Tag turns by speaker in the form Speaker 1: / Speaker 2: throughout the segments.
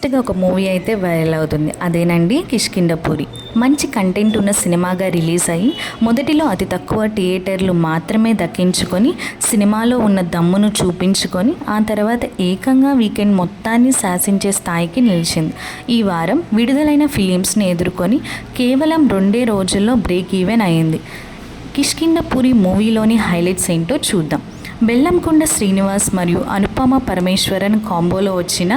Speaker 1: లేటెస్ట్గా ఒక మూవీ అయితే వైరల్ అవుతుంది. అదేనండి కిష్కింధపురి. మంచి కంటెంట్ ఉన్న సినిమాగా రిలీజ్ అయ్యి మొదటిలో అతి తక్కువ థియేటర్లు మాత్రమే దక్కించుకొని సినిమాలో ఉన్న దమ్మును చూపించుకొని ఆ తర్వాత ఏకంగా వీకెండ్ మొత్తాన్ని శాసించే స్థాయికి నిలిచింది. ఈ వారం విడుదలైన ఫిలిమ్స్ని ఎదుర్కొని కేవలం 2 రోజుల్లో బ్రేక్ ఈవెన్ అయింది. కిష్కింధపురి మూవీలోని హైలైట్స్ ఏంటో చూద్దాం. బెల్లంకొండ శ్రీనివాస్ మరియు అనుపమ పరమేశ్వరన్ కాంబోలో వచ్చిన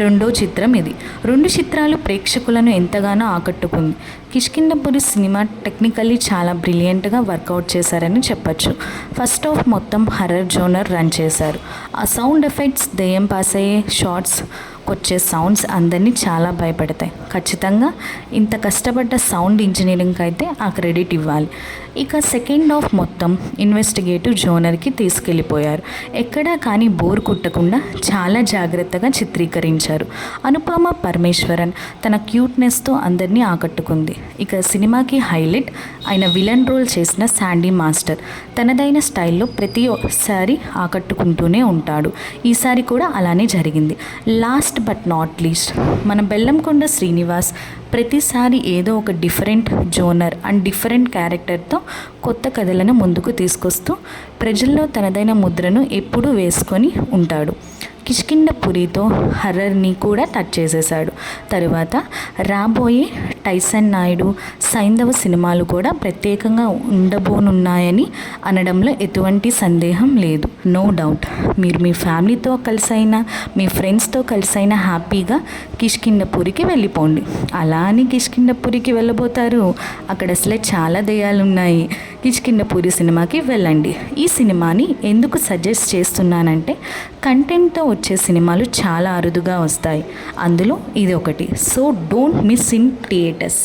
Speaker 1: రెండో చిత్రం ఇది. 2 చిత్రాలు ప్రేక్షకులను ఎంతగానో ఆకట్టుకుంది. కిష్కింధపురి సినిమా టెక్నికల్లీ చాలా బ్రిలియంట్గా వర్కౌట్ చేశారని చెప్పచ్చు. ఫస్ట్ హాఫ్ మొత్తం హర్రర్ జోనర్ రన్ చేశారు. ఆ సౌండ్ ఎఫెక్ట్స్, దెయ్యం పాస్ అయ్యే షార్ట్స్, వచ్చే సౌండ్స్ అందరినీ చాలా భయపెడతాయి. ఖచ్చితంగా ఇంత కష్టపడ్డ సౌండ్ ఇంజనీరింగ్కి అయితే ఆ క్రెడిట్ ఇవ్వాలి. ఇక సెకండ్ హాఫ్ మొత్తం ఇన్వెస్టిగేటివ్ జోనర్కి తీసుకెళ్ళిపోయారు. ఎక్కడా కానీ బోర్ కుట్టకుండా చాలా జాగ్రత్తగా చిత్రీకరించారు. అనుపమ పరమేశ్వరన్ తన క్యూట్నెస్తో అందరినీ ఆకట్టుకుంది. ఇక సినిమాకి హైలైట్ ఆయన విలన్ రోల్ చేసిన శాండీ మాస్టర్ తనదైన స్టైల్లో ప్రతిసారి ఆకట్టుకుంటూనే ఉంటాడు. ఈసారి కూడా అలానే జరిగింది. లాస్ట్ బట్ నాట్ లీస్ట్ మన బెల్లంకొండ శ్రీనివాస్ ప్రతిసారి ఏదో ఒక డిఫరెంట్ జోనర్ అండ్ డిఫరెంట్ క్యారెక్టర్తో కొత్త కథలను ముందుకు తీసుకొస్తూ ప్రజల్లో తనదైన ముద్రను ఎప్పుడూ వేసుకొని ఉంటాడు. కిష్కింధపురితో హర్రర్ని కూడా టచ్ చేసేశాడు. తరువాత రాబోయే టైసన్ నాయుడు, సైంధవ సినిమాలు కూడా ప్రత్యేకంగా ఉండబోనున్నాయని అనడంలో ఎటువంటి సందేహం లేదు. నో డౌట్ మీరు మీ ఫ్యామిలీతో కలిసైనా మీ ఫ్రెండ్స్తో కలిసైనా హ్యాపీగా కిష్కింధపురికి వెళ్ళిపోండి. అలా అని కిష్కింధపురికి వెళ్ళబోతారు, అక్కడ అసలే చాలా దెయ్యాలు ఉన్నాయి. కిష్కింధపురి సినిమాకి వెళ్ళండి. ఈ సినిమాని ఎందుకు సజెస్ట్ చేస్తున్నానంటే కంటెంట్తో వచ్చే సినిమాలు చాలా అరుదుగా వస్తాయి. అందులో ఇది ఒకటి. So don't miss in theatres.